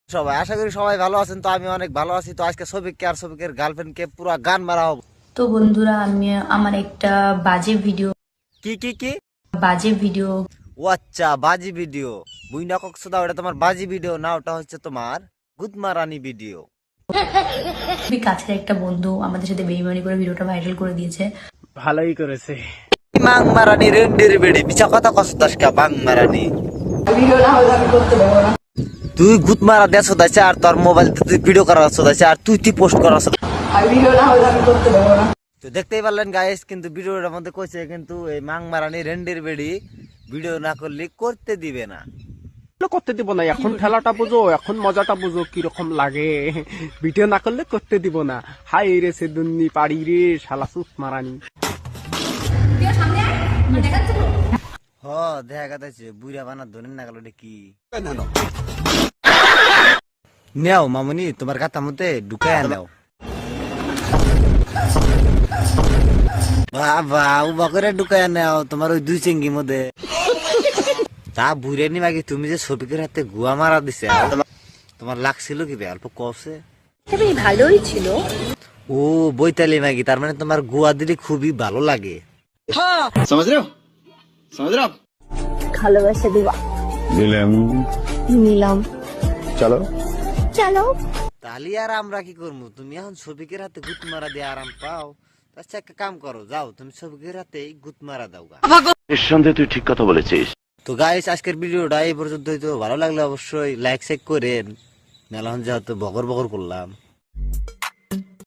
সবাই আশা করি সবাই ভালো আছেন। তো আমি অনেক ভালো আছি। তো আজকে সবিককে আর সবিকের গার্লফ্রেন্ডকে পুরো গান মারা হবে। তো বন্ধুরা, আমি আমার একটা বাজে ভিডিও কি ও আচ্ছা, বাজি ভিডিও। বুইনা কক্সদা, ওটা তোমার বাজি ভিডিও না, ওটা হচ্ছে তোমার গুদমারানি ভিডিও। খুবই কাছের একটা বন্ধু আমাদের সাথে বেইমানি করে ভিডিওটা ভাইরাল করে দিয়েছে। ভালোই করেছে। বাং মারানি রেন্ডির বেড়ি মিছা কথা কসদাস কা বাং মারানি। ভিডিও না হলে আমি করতে পারবো না। তুই গুদমারা দেছ দাইছে আর তোর মোবাইল তুই ভিডিও করার দাইছে আর তুই পোস্ট করার। আর ভিডিও না হলে আমি করতে পারবো না। তো দেখতেই পারলেন গাইস, কিন্তু ভিডিওটার মধ্যে কইছে কিন্তু এই মাং মারানি রেন্ডির বেড়ি ভিডিও না করলে করতে দিবে না। করতে দিব না, এখন খেলাটা বুঝো, এখন মজাটা বুঝো কিরকম লাগে। ভিডিও না করলে করতে দিব না। হাই রে সে দুন্নি পাড়ি রে শালা সুত মারানি। হ দেখা গেছে বুড়া বানা ধরেন না গেল কি নেও মামুনি, তোমার গাতার মধ্যে ঢুকায় নেও। বাবা উবা করে ঢুকায় নেও তোমার ওই দুই চেঙ্গির মধ্যে। তা বুড়ে নি মাগি, তুমি যে সবিকের হাতে গুয়া মারা দিছে, তোমার লাগছিল কি বে? অল্প কষে ভালোই ছিল। ও বৈতালি মাগি, তার মানে তোমার গুয়া দিলে খুবই ভালো লাগে। ভালোবাসা দিবা নিলাম। চলো তাহলে আর আমরা কি করবো? তুমি এখন সবিকের হাতে গুত মারা দিয়ে আরাম পাও। আচ্ছা একটা কাম করো, যাও তুমি সবিকের হাতে গুত মারা দাও গা। নিঃসন্দেহে তুই ঠিক কথা বলেছিস। তো গাইস, আজকের ভিডিওটা এই পর্যন্তই। তো ভালো লাগলে অবশ্যই লাইক শেক করেন। মেলাহন যেহেতু বকর বকর করলাম।